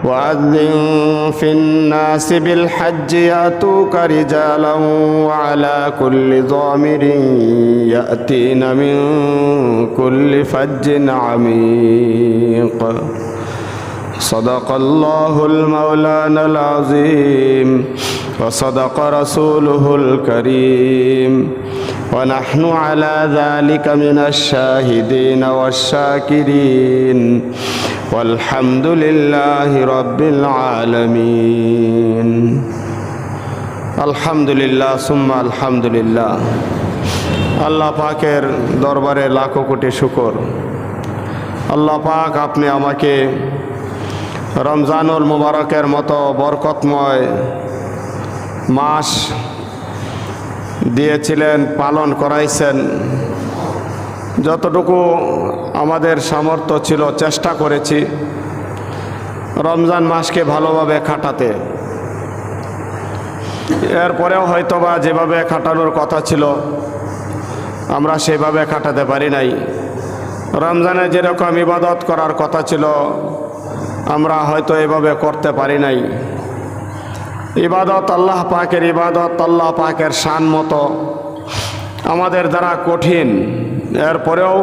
وأذن في الناس بالحج يأتوك رجالا وعلى كل ضامر يأتين من كل فج عميق صدق الله المولانا العظيم وصدق رسوله الكريم ونحن على ذلك من الشاهدين والشاكرين والحمد لله رب العالمين الحمد لله ثم الحمد لله আল্লাহ পাকের দরবারে লাখো কোটি শুকর। আল্লাহ পাক আপনি আমাকে রমজানুল মুবারকের মতো বরকতময় মাস দিয়েছিলেন, পালন করাইছেন। যতটুকু আমাদের সামর্থ্য ছিল চেষ্টা করেছি রমজান মাসকে ভালোভাবে কাটাতে। এরপরেও হয়তোবা যেভাবে কাটানোর কথা ছিল আমরা সেভাবে কাটাতে পারি নাই। রমজানে যেরকম ইবাদত করার কথা ছিল আমরা হয়তো এভাবে করতে পারি নাই। ইবাদত আল্লাহ পাকের ইবাদত, আল্লাহ পাকের শান মতো আমাদের দ্বারা কঠিন। এরপরেও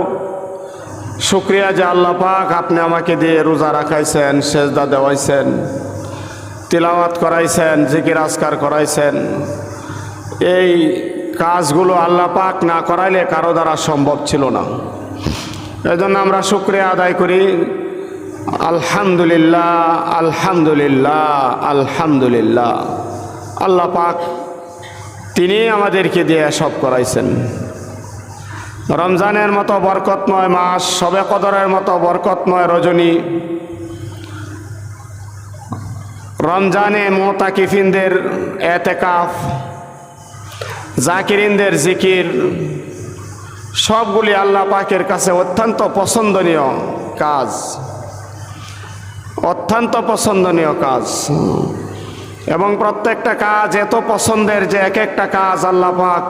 শুকরিয়া যে আল্লাহ পাক আপনি আমাকে দিয়ে রোজা রাখাইছেন, সেজদা দেওয়াইছেন, তিলাওয়াত করাইছেন, জিকির আজকার করাইছেন। এই কাজগুলো আল্লাহ পাক না করাইলে কারো দ্বারা সম্ভব ছিল না। এজন্য আমরা শুকরিয়া আদায় করি। আলহামদুলিল্লাহ, আলহামদুলিল্লাহ, আলহামদুলিল্লাহ। আল্লাহ পাক তিনি আমাদেরকে দিয়ে সব করাইছেন। রমজানের মতো বরকতময় মাস, শবে কদরের মতো বরকতময় রজনী, রমজানে মুতাকিফিনদের এতেকাফ, জাকিরিনদের জিকির, সবগুলি আল্লাহ পাকের কাছে অত্যন্ত পছন্দনীয় কাজ, অত্যন্ত পছন্দনীয় কাজ। এবং প্রত্যেকটা কাজ এত পছন্দের যে এক একটা কাজ আল্লাহ পাক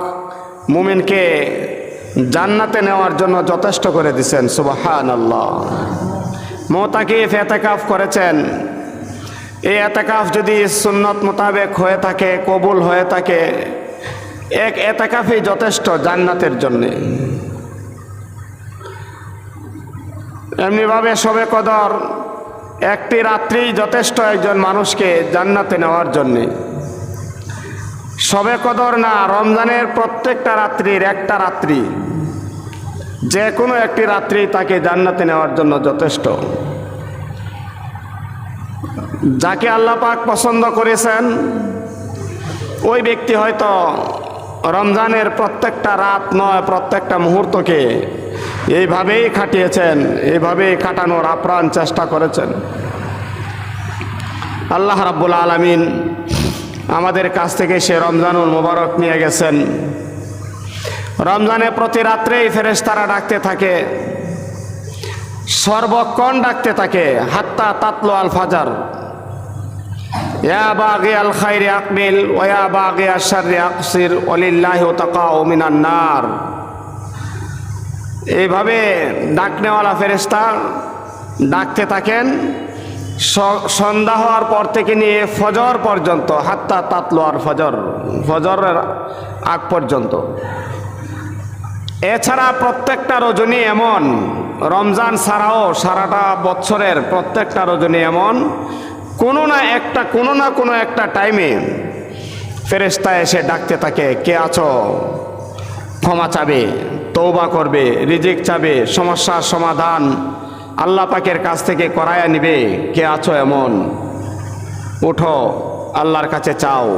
মুমিনকে জান্নাতে নেওয়ার জন্য যথেষ্ট করে দিয়েছেন। সুবহানাল্লাহ। মুতাকিফ এতেকাফ করেছেন। এই এতেকাফ যদি সুন্নত মোতাবেক হয়ে থাকে, কবুল হয়ে থাকে, এক এতেকাফই যথেষ্ট জান্নাতের জন্যে। এমনিভাবে শবে কদর একটি রাত্রি যথেষ্ট একজন মানুষকে জান্নাতে নেওয়ার জন্যে। শবে কদর না, রমজানের প্রত্যেকটা রাত্রির একটা রাত্রি, যে কোনো একটি রাত্রি তাকে জান্নাতে নেওয়ার জন্য যথেষ্ট। যাকে আল্লাহ পাক পছন্দ করেছেন ওই ব্যক্তি হয়তো রমজানের প্রত্যেকটা রাত নয়, প্রত্যেকটা মুহূর্তকে এইভাবেই কাটিয়েছেন, এইভাবেই কাটানোর আপ্রাণ চেষ্টা করেছেন। আল্লাহ রাব্বুল আলামিন আমাদের কাছ থেকে সে রমজানুল মুবারক নিয়ে গেছেন। রমজানে প্রতি রাত্রেই ফেরেশতারা ডাকতে থাকে, সর্বক্ষণ ডাকতে থাকে, হাত্তা তাতলু আল ফাজার, ইয়া বাগি আল খাইরি আকবিল ওয়া ইয়া বাগি আশ শাররি আকসির ওয়ালিল্লাহি তাকাউ মিনান নার। এইভাবে ডাকনেওয়ালা ফেরেশতা ডাকতে থাকেন সন্ধ্যা হওয়ার পর থেকে নিয়ে ফজর পর্যন্ত, হাত্তা তাতলু আর ফজর, ফজরের আগ পর্যন্ত। এছাড়া প্রত্যেকটা রজনী এমন, রমজান ছাড়াও সারাটা বছরের প্রত্যেকটা রজনী এমন, কোনো না কোনো একটা টাইমে ফেরেশতা এসে ডাকতে থাকে, কে আছো? ক্ষমা চাবে, তওবা করবে, রিজিক চাবে, সমস্যার সমাধান আল্লাহ পাকের কাছ থেকে করায়া নিবে। কে আছো এমন? উঠো, আল্লাহর কাছে চাও।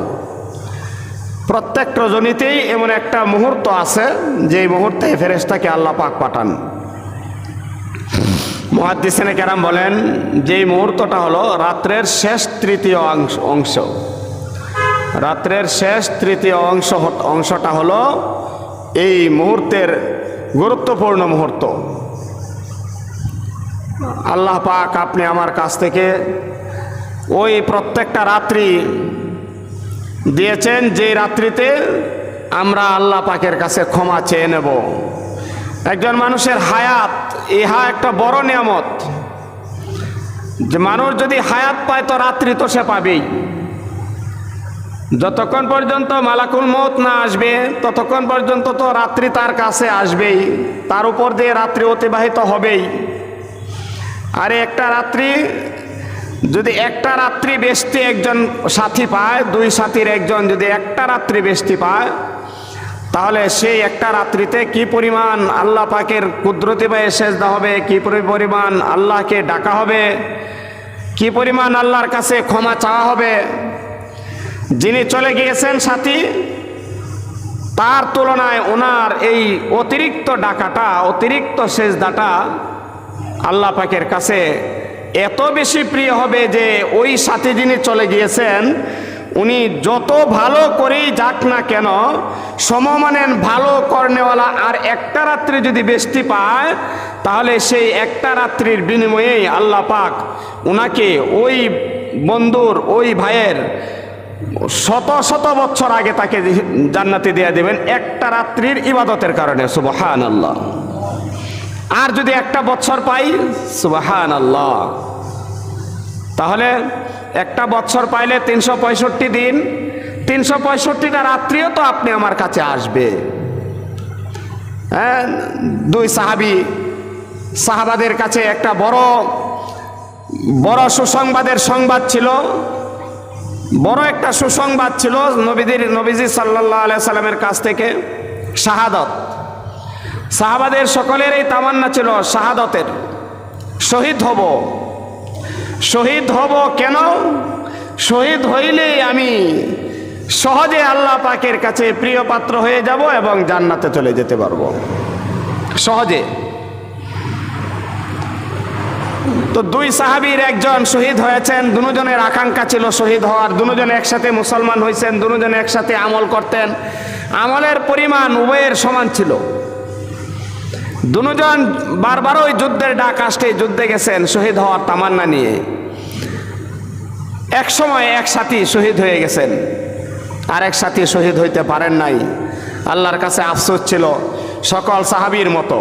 প্রত্যেক রজনীতেই এমন একটা মুহূর্ত আছে যেই মুহূর্তে ফেরেশতাকে আল্লাহ পাক পাঠান। মুহাদ্দিসিনে কেরাম বলেন যেই মুহূর্তটা হলো রাত্রের শেষ তৃতীয় অংশ। রাত্রের শেষ তৃতীয় অংশটা হলো এই মুহূর্তের গুরুত্বপূর্ণ মুহূর্ত। আল্লাহ পাক আপনি আমার কাছ থেকে ওই প্রত্যেকটা রাত্রি দিয়েছেন যে রাত্রিতে আমরা আল্লাহ পাকের কাছে ক্ষমা চেয়ে নেব। একজন মানুষের হায়াত, ইহা একটা বড় নিয়ামত। যে মানুষ যদি হায়াত পায় তো রাত্রি তো সে পাবেই। যতক্ষণ পর্যন্ত মালাকুল মউত না আসবে ততক্ষণ পর্যন্ত তো রাত্রি তার কাছে আসবেই, তার উপর দিয়ে রাত্রি অতিবাহিত হবেই। আর একটা রাত্রি বেশি একজন সাথী পায়, দুই সাথীর একজন যদি একটা রাত্রি বেশি পায়, তাহলে সেই একটা রাত্রিতে কি পরিমাণ আল্লাহ পাকের কুদরতি ভাবে সেজদা হবে, কি পরিমাণ আল্লাহকে ডাকা হবে, কি পরিমাণ আল্লাহর কাছে ক্ষমা চাওয়া হবে। যিনি চলে গিয়েছেন সাথী, তার তুলনায় ওনার এই অতিরিক্ত ডাকাটা, অতিরিক্ত সেজদাটা আল্লাহ পাকের কাছে এত বেশি প্রিয় হবে যে ওই সাথী যিনি চলে গিয়েছেন উনি যত ভালো করেই যাক না কেন, সমমানের ভালো কর্নেওয়ালা আর একটা রাত্রি যদি বেশি পায়, তাহলে সেই একটা রাত্রির বিনিময়েই আল্লাহ পাক উনাকে ওই বন্ধুর, ওই ভাইয়ের শত শত বছর আগে তাকে জান্নাতে দিয়ে দেবেন একটা রাত্রির ইবাদতের কারণে। সুবহানাল্লাহ। আর যদি একটা বছর পাই, সুবহানাল্লাহ, তাহলে একটা বছর পাইলে 365 দিন, 365টা রাত্রিও তো আপনি আমার কাছে আসবে। হ্যাঁ, দুই সাহাবাদের কাছে একটা বড় সুসংবাদের সংবাদ ছিল, বড় একটা সুসংবাদ ছিল নবীজি সাল্লাল্লাহু আলাইহি সাল্লামের কাছ থেকে, শাহাদাত। সাহাবাদের সকলের এই তামান্না ছিল শাহাদাতের, শহীদ হব। কেন? শহীদ হইলেই আমি সহজে আল্লাহ পাকের কাছে প্রিয় পাত্র হয়ে যাব এবং জান্নাতে চলে যেতে পারবো সহজে। তো দুই সাহাবীর একজন শহীদ হয়েছেন, দুজনের আকাঙ্ক্ষা ছিল শহীদ হওয়ার, দুজনে একসাথে মুসলমান হয়েছেন, দুজনে একসাথে আমল করতেন, আমলের পরিমাণ উভয়ের সমান ছিল। দুজন বারবার ওই যুদ্ধের ডাক আসতে যুদ্ধে গেছেন শহীদ হওয়ার তামান্না নিয়ে। এক সময় এক সাথী শহীদ হয়ে গেছেন, আর এক সাথী শহীদ হইতে পারেন নাই। আল্লাহর কাছে আফসোস ছিল সকল সাহাবীর মতো,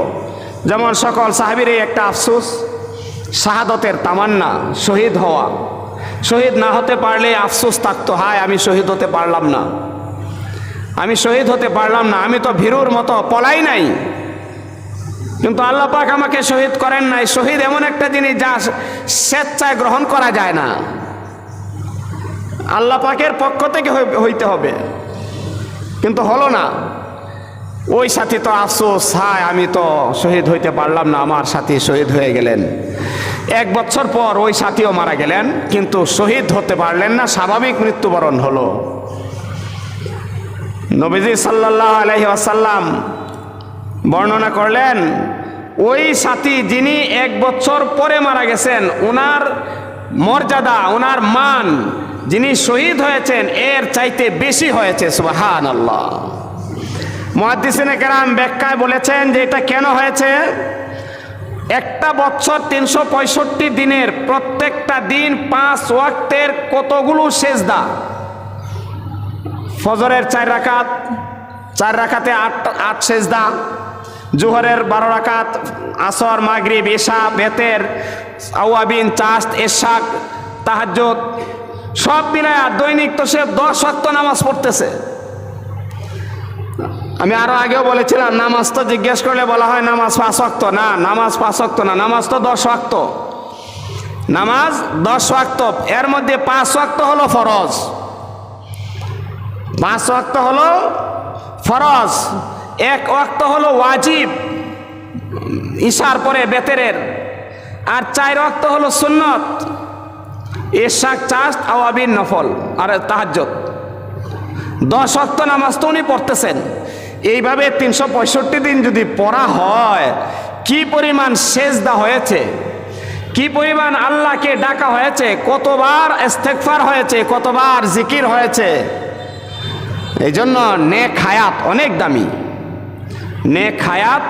যেমন সকল সাহাবীর একটা আফসোস, শাহাদতের তামান্না, শহীদ হওয়া। শহীদ না হতে পারলে আফসোস থাকতো, হায় আমি শহীদ হতে পারলাম না, আমি তো ভীরুর মতো পলাই নাই, কিন্তু আল্লাহ পাক আমাকে শহীদ করেন নাই। শহীদ এমন একটা জিনিস যা স্বেচ্ছায় গ্রহণ করা যায় না, আল্লাহ পাকের পক্ষ থেকে হইতে হবে, কিন্তু হলো না। ওই সাথী তো আফসোস, হায় আমি তো শহীদ হইতে পারলাম না, আমার সাথী শহীদ হয়ে গেলেন। 1 বছর পর ওই সাথীও মারা গেলেন, কিন্তু শহীদ হতে পারলেন না, স্বাভাবিক মৃত্যুবরণ হলো। নবীজি সাল্লাল্লাহু আলাইহি ওয়াসাল্লাম বর্ণনা করলেন, ওই সাথী যিনি 1 বছর পরে মারা গেছেন, ওনার মর্যাদা, ওনার মান যিনি শহীদ হয়েছেন এর চাইতে বেশি হয়েছে। সুবহানাল্লাহ। মুহাদ্দিসিনে কেরাম ব্যাখ্যায় বলেছেন যে এটা কেন হয়েছে। একটা বছর 365 দিনের প্রত্যেকটা দিন 5 ওয়াক্তের কতগুলো সেজদা, ফজরের 4 রাকাত, 4 রাকাতে 8 সেজদা, জোহরের 12 রাকাত, আসর, মাগরিব, ইশা, বেতের, আওয়াবিন, চাস্ত, ইশাক, তাহাজ্জুদ সব মিলায় দৈনিক তো সে 10 ওয়াক্ত নামাজ পড়তেছে। আমি আরো আগেও বলেছিলাম, নামাজ তো জিজ্ঞেস করলে বলা হয় নামাজ 5 ওয়াক্ত, না, নামাজ 5 ওয়াক্ত না, নামাজ তো 10 ওয়াক্ত। নামাজ 10 ওয়াক্ত, এর মধ্যে 5 ওয়াক্ত হলো ফরজ, 5 ওয়াক্ত হলো ফরজ, 1 ওয়াক্ত হলো ওয়াজিব ইশার পরে বেতেরের, আর 4 ওয়াক্ত হলো সুন্নত, ইশাক, চাস্ত, আওয়াবিন, নফল আর তাহাজ্জুদ। 10 ওয়াক্ত নামাজ তো উনি পড়তেছেন। এইভাবে 365 দিন যদি পড়া হয়, কি পরিমাণ সেজদা হয়েছে, কি পরিমাণ আল্লাহকে ডাকা হয়েছে, কতবার ইস্তেগফার হয়েছে, কতবার জিকির হয়েছে। এই জন্য নেক হায়াত অনেক দামি, নেক হায়াত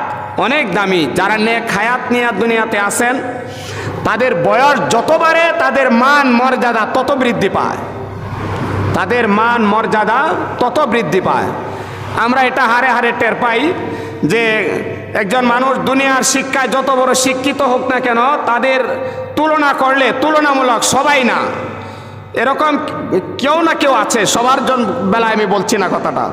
অনেক দামি। যারা নেক হায়াত নিয়ে দুনিয়াতে আসেন, তাদের বয়স যত বাড়ে তাদের মান মর্যাদা তত বৃদ্ধি পায়, তাদের মান মর্যাদা তত বৃদ্ধি পায়। আমরা এটা হারে হারে টের পাই যে একজন মানুষ দুনিয়ার শিক্ষায় যত বড় শিক্ষিত হোক না কেন, তাদের তুলনা করলে তুলনামূলক সবাই না, এরকম কেউ না কেউ আছে, সবার বেলায় আমি বলছি না কথাটা।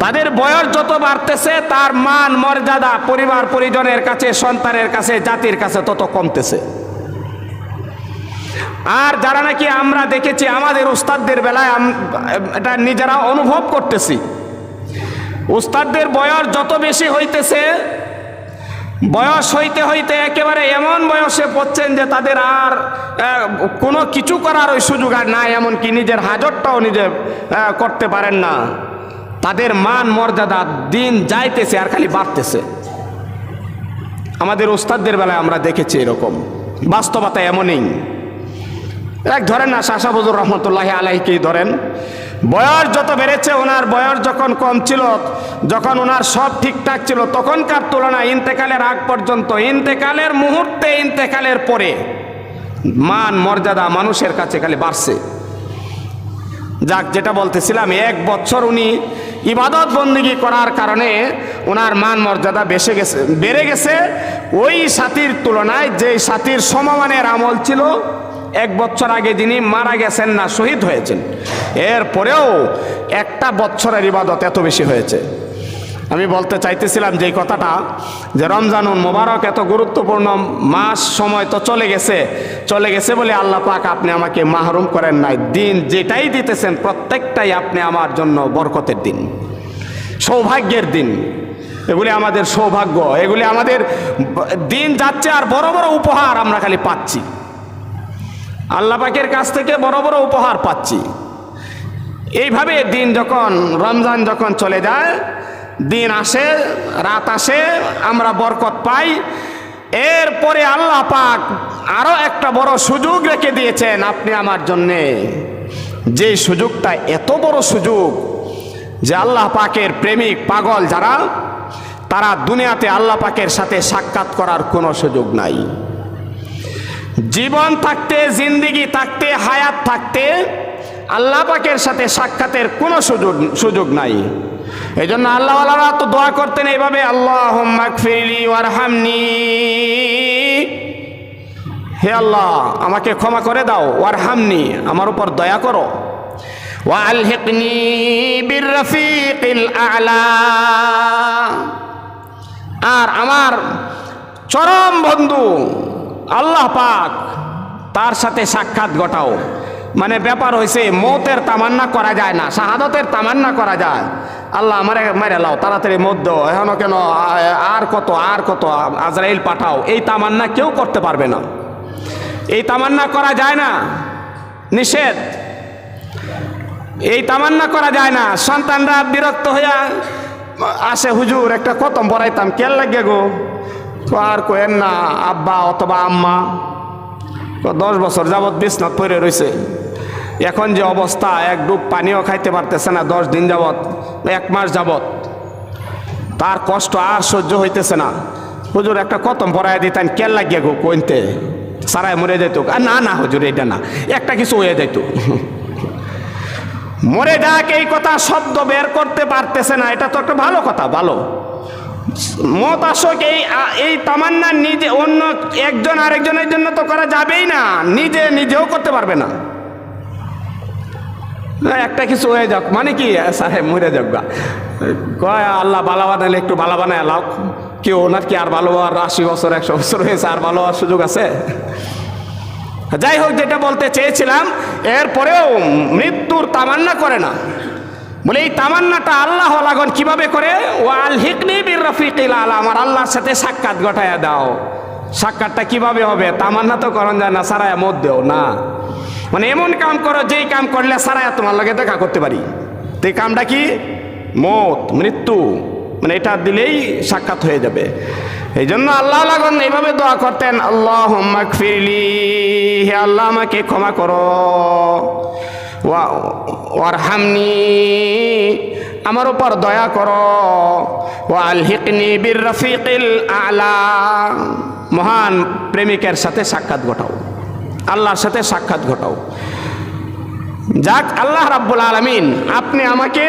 তাদের বয়স যত বাড়তেছে তার মান মর্যাদা পরিবার পরিজনের কাছে, সন্তানের কাছে, জাতির কাছে তত কমতেছে। আর যারা নাকি আমরা দেখেছি আমাদের উস্তাদদের বেলায়, এটা নিজেরা অনুভব করতেছি, উস্তাদদের বয়স যত বেশি হইতেছে, বয়স হইতে হইতে একেবারে এমন বয়সে পড়ছেন যে তাদের আর কোনো কিছু করার ওই সুযোগ আর নাই, এমনকি নিজের হাজতটাও নিজে করতে পারেন না। তাদের মান মর্যাদা দিন যাইতেছে আর খালি বাড়তেছে। আমাদের উস্তাদদের বেলায় আমরা দেখেছি এরকম বাস্তবতা এমনই। এক ধরেন না শাহ হুজুর রহমতুল্লাহি আলাইহিকেই ধরেন, বয়স যত বেড়েছে, ওনার বয়স যখন কম ছিল, যখন ওনার সব ঠিকঠাক ছিল, তখনকার তুলনায় ইন্তেকালের আগ পর্যন্ত, ইন্তেকালের মুহূর্তে, ইন্তেকালের পরে মান মর্যাদা মানুষের কাছে খালি বাড়ছে। যাক, যেটা বলতেছিলাম, 1 বছর উনি ইবাদত বন্দেগী করার কারণে ওনার মান মর্যাদা বেড়ে গেছে ওই সাথীর তুলনায়, যে সাথীর সমমানের আমল ছিল 1 বছর আগে যিনি মারা গেছেন না, শহীদ হয়েছেন, এরপরেও 1 বছরের ইবাদত এত বেশি হয়েছে। আমি বলতে চাইতেছিলাম যে কথাটা, যে রমজানুল মোবারক এত গুরুত্বপূর্ণ মাস, সময় তো চলে গেছে বলে আল্লাহ পাক আপনি আমাকে মাহরুম করেন নাই। দিন যেটাই দিতেছেন প্রত্যেকটাই আপনি আমার জন্য বরকতের দিন, সৌভাগ্যের দিন। এগুলি আমাদের সৌভাগ্য, এগুলি আমাদের দিন যাচ্ছে আর বড় বড় উপহার আমরা খালি পাচ্ছি, আল্লাহ পাকের কাছ থেকে বড় বড় উপহার পাচ্ছি। এইভাবে দিন যখন, রমজান যখন চলে যায়, দিন আসে, রাত আসে, আমরা বরকত পাই। এরপরে আল্লাহ পাক আরো একটা বড় সুযোগ রেখে দিয়েছেন আপনি আমার জন্যে, যে সুযোগটা এত বড় সুযোগ যে আল্লাহ পাকের প্রেমিক পাগল যারা, তারা দুনিয়াতে আল্লাহ পাকের সাথে সাক্ষাৎ করার কোনো সুযোগ নাই। জীবন থাকতে, জিন্দেগি থাকতে, হায়াত থাকতে আল্লাহ পাকের সাথে সাক্ষাতের কোনো সুযোগ নাই। এই জন্য আল্লাহওয়ালারা তো দোয়া করতেন এইভাবে, আল্লাহুম্মা গফিরলি ওয়ারহামনি, হে আল্লাহ আমাকে ক্ষমা করে দাও, ওয়ারহামনি আমার উপর দয়া করো, ওয়া আলহিকনি বিররফিকিল আ'লা, আর আমার চরম বন্ধু আল্লাহ পাক তার সাথে সাক্ষাৎ ঘটাও। মানে ব্যাপার হয়েছে, মৌতের তামান্না করা যায় না, শাহাদতের তামান্না করা যায়। আল্লাহ আমারে মেরে লাও, তাড়াতাড়ি মত দাও, এখনো কেন, আর কত আজরাইল পাঠাও, এই তামান্না কেউ করতে পারবে না, এই তামান্না করা যায় না, নিষেধ, এই তামান্না করা যায় না। সন্তানরা বিরক্ত হইয়া আসে, হুজুর একটা খতম পড়াইতাম, কেন লাগে গো? আর কোয়েন না, আব্বা অথবা আম্মা 10 বছর যাবৎ বিছনাত পড়ে রয়েছে, এখন যে অবস্থা, এক ডুব পানিও খাইতে পারতেছে না 10 দিন যাবৎ, 1 মাস যাবৎ, তার কষ্ট আর সহ্য হইতেছে না। হুজুর একটা খতম পড়াই দিতেন, কেন লাগিয়ে গো? কইতে সারাই মরে যেত। না হুজুর এটা না, একটা কিছু হয়ে যেত, মরে যাক, এই কথা শব্দ বের করতে পারতেছে না, এটা তো একটা ভালো কথা, ভালো মত আসক, এই তামান্না নিজে অন্য একজন আরেকজনের জন্য তো করা যাবেই না, নিজেও করতে পারবে না। একটা কিছু হয়ে যাক মানে কি, সারে মরে যাক গা, কয় আল্লাহ ভালো বানাইলে একটু ভালো বানায় লাও, কেউ ওনার কি আর ভালো হওয়ার 80 বছর 100 বছর হয়েছে, আর ভালো হওয়ার সুযোগ আছে? যাই হোক, যেটা বলতে চেয়েছিলাম, এরপরেও মৃত্যুর তামান্না করে না। বলে এই তামান্নাটা আল্লাহ লাগন কিভাবে করে? ওয়াল হিকনি বির রফিকিল আলা, আমার আল্লাহর সাথে সাক্ষাৎ ঘটায়া দাও। সাক্ষাৎটা কিভাবে হবে? তামান্না তো করন যায় না, সারায়া মত দেও না, মানে এমন কাম করো যেই কাম করলে সারায়া তোমার লগে দেখা করতে পারি। তো এই কামটা কি? মত, মৃত্যু, মানে এটা দিলেই সাক্ষাৎ হয়ে যাবে। এই জন্য আল্লাহ লাগন এইভাবে দোয়া করতেন, আল্লাহুম্মা গফিরলি, হে আল্লাহ আমাকে ক্ষমা করো, ওয়ারহামনি আমার উপর দয়া করো, ওয়া আলহিকনি বির রফিকিল আ'লা, মহান প্রেমিকের সাথে সাক্ষাৎ ঘটাও, আল্লাহর সাথে সাক্ষাৎ ঘটাও। যাক, আল্লাহ রাব্বুল আলামিন আপনি আমাকে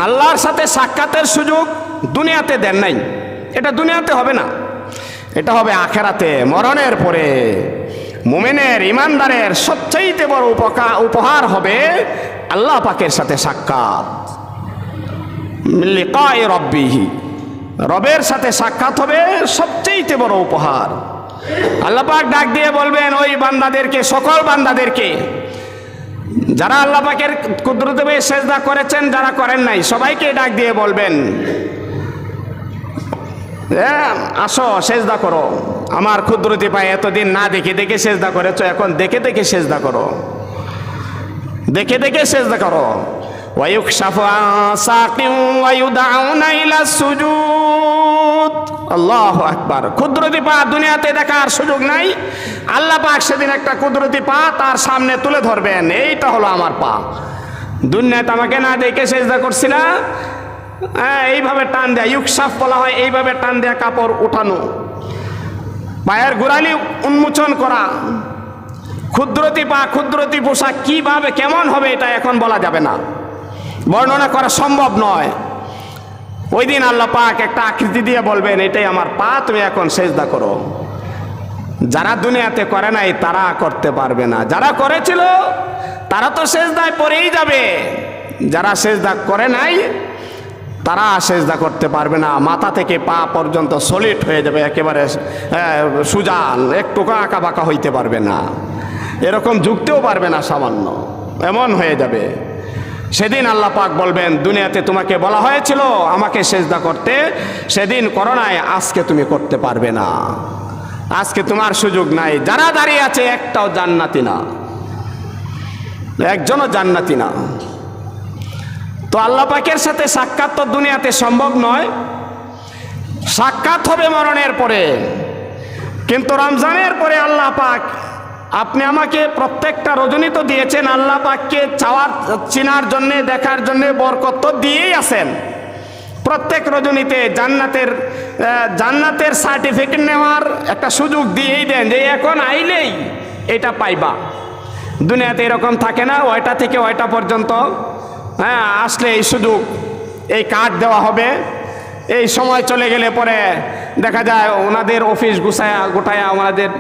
আল্লাহর সাথে সাক্ষাতের সুযোগ দুনিয়াতে দেন নাই। এটা দুনিয়াতে হবে না, এটা হবে আখেরাতে, মরণের পরে। মুমিনের ইমানদারের সবচাইতে বড় উপহার হবে আল্লাহ পাকের সাথে সাক্ষাৎ। লিকায়ে রব্বিহি, রবের সাথে সাক্ষাৎ হবে সবচাইতে বড় উপহার। আল্লাহ পাক ডাক দিয়ে বলবেন ওই বান্দাদেরকে, সকল বান্দাদেরকে, যারা আল্লাহ পাকের কুদরতে পেয়ে সেজদা করেছেন, যারা করেন নাই, সবাইকে ডাক দিয়ে বলবেন আসো সেজদা করো। আমার কুদরতি পায়ে এতদিন না দেখে দেখে সেজদা করেছো, এখন দেখে দেখে সেজদা করো, দেখে দেখে সেজদা করো। ওয়ায়ুকশাফু আন সাকিন ওয়া ইউদআউনা ইলা সুজুদ। আল্লাহু আকবার। কুদরতি পা দুনিয়াতে দেখার সুযোগ নাই, আল্লাহ পাক সেদিন একটা কুদরতি পা তার সামনে তুলে ধরবেন, এইটা হলো আমার পা। দুনিয়াতে আমাকে না দেখে সেজদা করছিলা, এইভাবে টান দেয়া, ইউকশাফ বলা হয় এইভাবে টান দেয়া, কাপড় উঠানো, পায়ের গোড়ালি উন্মোচন করা। ক্ষুদ্রতি পা, ক্ষুদ্রতি পোশাক কিভাবে কেমন হবে এটা এখন বলা যাবে না, বর্ণনা করা সম্ভব নয়। ওই দিন আল্লাহ পাক একটা আকৃতি দিয়ে বলবেন এটাই আমার পা, তুমি এখন সেজদা করো। যারা দুনিয়াতে করে নাই তারা করতে পারবে না, যারা করেছিল তারা তো সেজদায় পড়েই যাবে, যারা সেজদা করে নাই তারা সেজদা করতে পারবে না। মাথা থেকে পা পর্যন্ত সলিড হয়ে যাবে, একেবারে সুজান, একটু আঁকা বাঁকা হইতে পারবে না, এরকম ঝুঁকতেও পারবে না সামান্য, এমন হয়ে যাবে। সেদিন আল্লাহ পাক বলবেন দুনিয়াতে তোমাকে বলা হয়েছিল আমাকে সেজদা করতে, সেদিন করো নাই, আজকে তুমি করতে পারবে না, আজকে তোমার সুযোগ নাই। যারা দাঁড়িয়ে আছে একটাও জান্নাতি না, একজনও জান্নাতি না। তো আল্লাহ পাকের সাথে সাক্ষাৎ তো দুনিয়াতে সম্ভব নয়, সাক্ষাৎ হবে মরণের পরে। কিন্তু রমজানের পরে আল্লাহ পাক, আপনি আমাকে প্রত্যেকটা রজনী তো দিয়েছেন, আল্লাহ পাককে চাওয়ার, চিনার জন্য, দেখার জন্য বরকত তো দিয়েই আছেন। প্রত্যেক রজনীতে জান্নাতের সার্টিফিকেট নেওয়ার একটা সুযোগ দিয়েই দেন, যে এখন আইলেই এটা পাইবা। দুনিয়াতে এরকম থাকে না, ওইটা থেকে ওইটা পর্যন্ত আসলে এই সুযোগ, এই কার্ড দেওয়া হবে। এই সময় চলে গেলে পরে দেখা যায় ওনাদের অফিস গোটায়া ওনাদের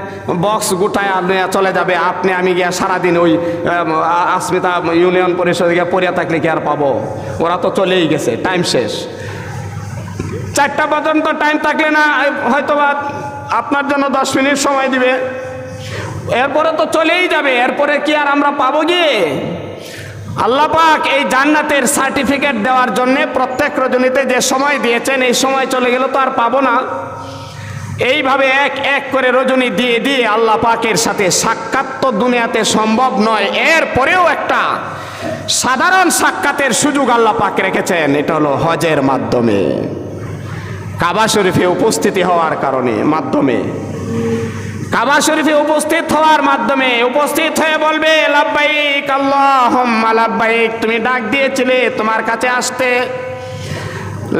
বক্স গোটায়া চলে যাবে। আপনি আমি গিয়া সারাদিন ওই আসমিতা ইউনিয়ন পরিষদে গিয়ে পড়িয়া থাকলে কি আর পাবো? ওরা তো চলেই গেছে, টাইম শেষ। 4টা পর্যন্ত টাইম থাকলে না হয়তোবা আপনার জন্য 10 মিনিট সময় দিবে, এরপরে তো চলেই যাবে। এরপরে কি আর আমরা পাবো গিয়ে? আল্লাহ পাক এই জান্নাতের সার্টিফিকেট দেওয়ার জন্য প্রত্যেক রজনীতে যে সময় দিয়েছেন, এই সময় চলে গেল তো আর পাবো না। এইভাবে এক এক করে রজনী দিয়ে দিয়ে আল্লাহ পাকের সাথে সাক্ষাৎ তো দুনিয়াতে সম্ভব নয়। এরপরেও একটা সাধারণ সাক্ষাতের সুযোগ আল্লাহ পাক রেখেছেন, এটা হলো হজের মাধ্যমে, কাবা শরীফে উপস্থিতি হওয়ার মাধ্যমে, কাবা শরীফে উপস্থিত হওয়ার মাধ্যমে, উপস্থিত হয়ে বলবে লাব্বাইক আল্লাহুম্মা লাব্বাইক। তুমি ডাক দিয়েছিলে তোমার কাছে আসতে,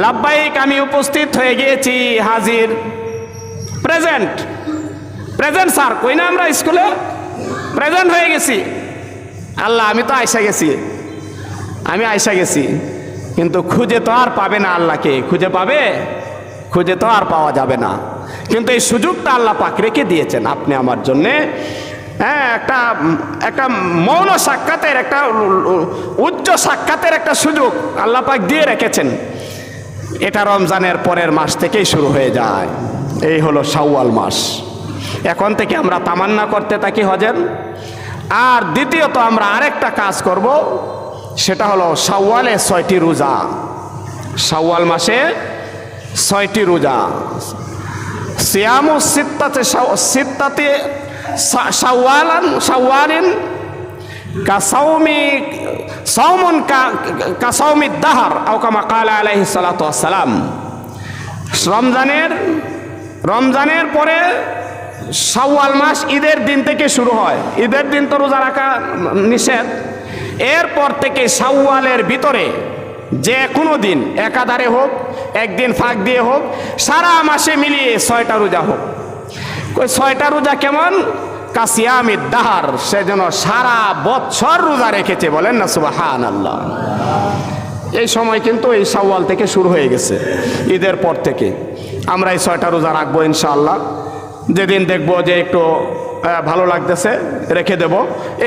লাব্বাইক আমি উপস্থিত হয়ে গিয়েছি, হাজির, প্রেজেন্ট। প্রেজেন্ট স্যার কই না, আমরা স্কুলে প্রেজেন্ট হয়ে গেছি। আল্লাহ আমি তো আইসা গেছি, আমি আইসা গেছি, কিন্তু খুঁজে তো আর পাবে না। আল্লাহকে খুঁজে পাবে? খুঁজে তো আর পাওয়া যাবে না। কিন্তু এই সুযোগটা আল্লাহ পাক রেখে দিয়েছেন আপনি আমার জন্যে। একটা মৌন সাক্ষাতের, একটা উচ্চ সাক্ষাতের একটা সুযোগ আল্লাহ পাক দিয়ে রেখেছেন। এটা রমজানের পরের মাস থেকেই শুরু হয়ে যায়, এই হলো শাওয়াল মাস। এখন থেকে আমরা তামান্না করতে থাকি হজের। আর দ্বিতীয়ত আমরা আরেকটা কাজ করব, সেটা হলো শাওয়ালে 6টি রোজা। শাওয়াল মাসে 6টি রোজা, সিয়ামু সিত্তাতে শাওয়ালিন কাসাউমি দাহার আও কামা ক্বালা আলাইহিস সালাতু ওয়াস সালাম। রমজানের পরে শাওয়াল মাস ঈদের দিন থেকে শুরু হয়। ঈদের দিন তো রোজা রাখা নিষেধ। এরপর থেকে শাওয়ালের ভিতরে যে কোনো দিন, একাধারে হোক, একদিন ফাঁক দিয়ে হোক, সারা মাসে মিলিয়ে 6টা রোজা হোক। ওই 6টা রোজা কেমন? কাসিয়ামিদ দাহার, সে যেন সারা বছর রোজা রেখেছে। বলেন না সুবহানাল্লাহ। এই সময় কিন্তু এই শাওয়াল থেকে শুরু হয়ে গেছে, ঈদের পর থেকে আমরা এই 6টা রোজা রাখবো ইনশাআল্লাহ। যেদিন দেখবো যে একটু ভালো লাগতেছে রেখে দেব,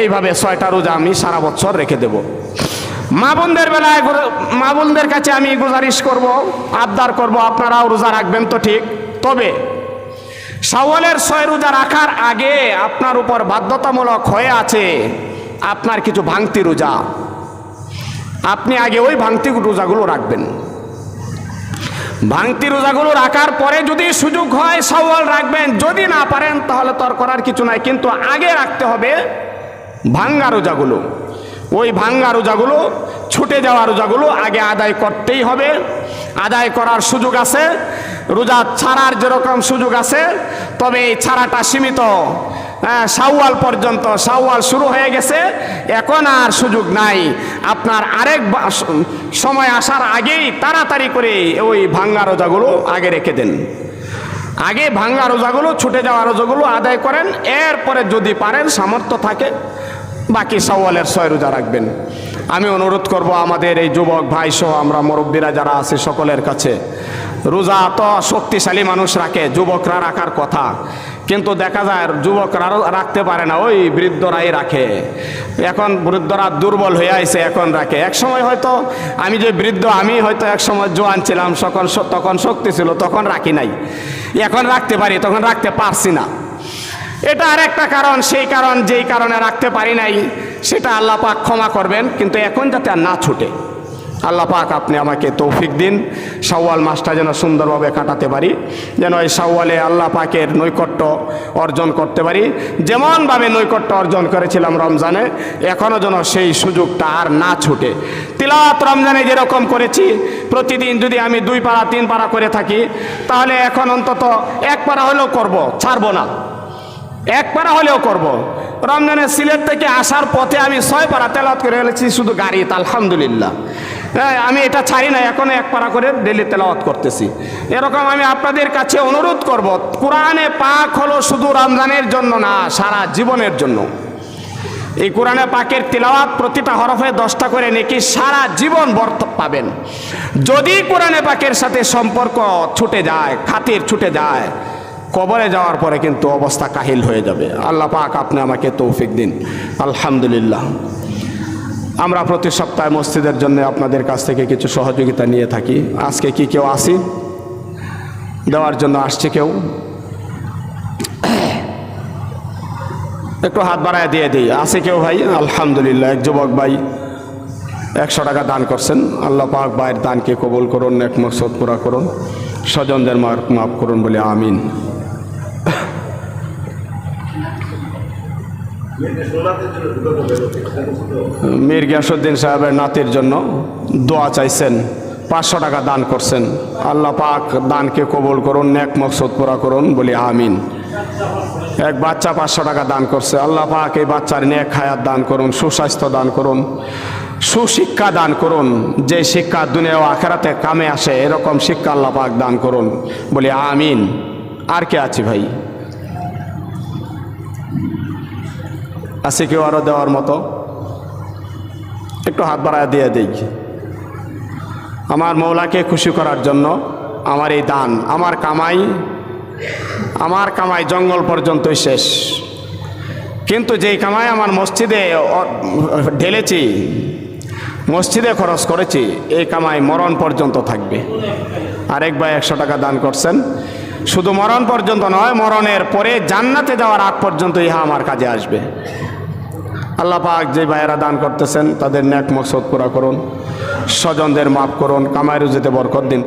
এইভাবে 6টা রোজা আমি সারা বছর রেখে দেব। মা বোনদের বেলায়, মা বোনদের কাছে আমি গুজারিশ করব, আবদার করব, আপনারাও রোজা রাখবেন তো ঠিক, তবে শাওয়ালের 6 রোজা রাখার আগে আপনার উপর বাধ্যতামূলক হয়ে আছে আপনার কিছু ভাঙতি রোজা। আপনি আগে ওই ভাঙতি রোজাগুলো রাখবেন। ভাঙতি রোজাগুলো রাখার পরে যদি সুযোগ হয় শাওয়াল রাখবেন, যদি না পারেন তাহলে তো আর করার কিছু নাই, কিন্তু আগে রাখতে হবে ভাঙ্গা রোজাগুলো। ওই ভাঙ্গা রোজাগুলো, ছুটে যাওয়া রোজাগুলো আগে আদায় করতেই হবে। আদায় করার সুযোগ আছে, রোজা ছাড়ার যেরকম সুযোগ আছে, তবে এই ছাড়াটা সীমিত শাওয়াল পর্যন্ত। শাওয়াল শুরু হয়ে গেছে, এখন আর সুযোগ নাই। আপনার আরেক সময় আসার আগেই তাড়াতাড়ি করে ওই ভাঙ্গা রোজাগুলো আগে রেখে দেন। আগে ভাঙ্গা রোজাগুলো, ছুটে যাওয়া রোজাগুলো আদায় করেন, এরপরে যদি পারেন সামর্থ্য থাকে বাকি শাওয়ালের 6 রোজা রাখবেন। আমি অনুরোধ করব আমাদের এই যুবক ভাই সহ আমরা মুরব্বীরা যারা আছে সকলের কাছে, রোজা তো শক্তিশালী মানুষ রাখে, যুবকরা রাখার কথা, কিন্তু দেখা যায় যুবকরা রাখতে পারে না, ওই বৃদ্ধরাই রাখে। এখন বৃদ্ধরা দুর্বল হয়ে আইছে, এখন রাখে। এক সময় হয়তো আমি যে বৃদ্ধ, আমি হয়তো এক সময় জোয়ান ছিলাম, তখন শক্তি ছিল, তখন রাখি নাই। এখন রাখতে পারি, তখন রাখতে পারছি না। এটা আর একটা কারণ, সেই কারণ যেই কারণে রাখতে পারি নাই সেটা আল্লাহ পাক ক্ষমা করবেন, কিন্তু এখন যাতে আর না ছুটে। আল্লাহ পাক আপনি আমাকে তৌফিক দিন, শাওয়াল মাসটা যেন সুন্দরভাবে কাটাতে পারি, যেন এই শাওয়ালে আল্লাহ পাকের নৈকট্য অর্জন করতে পারি। যেমনভাবে নৈকট্য অর্জন করেছিলাম রমজানে, এখনও যেন সেই সুযোগটা আর না ছুটে। তিলাওয়াত রমজানে যেরকম করেছি, প্রতিদিন যদি আমি 2 পারা 3 পারা করে থাকি, তাহলে এখন অন্তত 1 পারা হলেও করব, ছাড়বো না, 1 পারা হলেও করব। রমজানের সিলেট থেকে আসার পথে আমি 6 পারা তেলাওয়াত করে ফেলেছি শুধু গাড়িতে, আলহামদুলিল্লাহ। আমি এটা ছাড়ি না, এখনো 1 পারা করে ডেলি তেলাওয়াত করতেছি। এরকম আমি আপনাদের কাছে অনুরোধ করব, কোরআনে পাক হলো শুধু রমজানের জন্য না, সারা জীবনের জন্য। এই কোরআনে পাকের তিলাওয়াত প্রতিটা হরফে 10টা করে নেকি, সারা জীবন পাবেন। যদি কোরআনে পাকের সাথে সম্পর্ক ছুটে যায়, খাতির ছুটে যায়, কবরে যাওয়ার পরে কিন্তু অবস্থা কাহিল হয়ে যাবে। আল্লাহ পাক আপনি আমাকে তৌফিক দিন। আলহামদুলিল্লাহ। আমরা প্রতি সপ্তাহে মসজিদের জন্য আপনাদের কাছ থেকে কিছু সহযোগিতা নিয়ে থাকি। আজকে কি কেউ আসি দেওয়ার জন্য আসছে? কেউ একটু হাত বাড়ায় দিয়ে দিই। আছে কেউ ভাই? আলহামদুলিল্লাহ। এক যুবক ভাই 100 টাকা দান করছেন। আল্লাহ পাক ভাইয়ের দানকে কবুল করুন, নেক মকসদ পুরা করুন, স্বজনদের মাফ করুন বলে আমিন। মীর গিয়াসউদ্দিন সাহেবের নাতির জন্য দোয়া চাইছেন, 500 টাকা দান করছেন। আল্লাহ পাক দানকে কবুল করুন, নেক মকসদ পুরা করুন বলে আমিন। এক বাচ্চা 500 টাকা দান করছে। আল্লাহ পাক এই বাচ্চার নেক হায়াত দান করুন, সুস্বাস্থ্য দান করুন, সুশিক্ষা দান করুন, যে শিক্ষা দুনিয়া ও আখিরাতে কামে আসে, এরকম শিক্ষা আল্লাহ পাক দান করুন বলে আমিন। আর কে আছি ভাই? আছে কেউ আরো দেওয়ার মতো? একটু হাত বাড়ায় দিয়ে দিই। আমার মৌলাকে খুশি করার জন্য আমার এই দান, আমার কামাই জঙ্গল পর্যন্তই শেষ, কিন্তু যেই কামাই আমার মসজিদে ঢেলেছি, মসজিদে খরচ করেছি, এই কামাই মরণ পর্যন্ত থাকবে। আরেক ভাই 100 টাকা দান করছেন। শুধু মরণ পর্যন্ত নয়, মরণের পরে জান্নাতে যাওয়ার আগ পর্যন্ত ইহা আমার কাজে আসবে। আল্লাহ পাক যে ভাইয়েরা দান করতেছেন তাদের নেক মকসদ পুরা করুন, স্বজনদের মাফ করুন, কামাই রুজিতে বরকত দিন।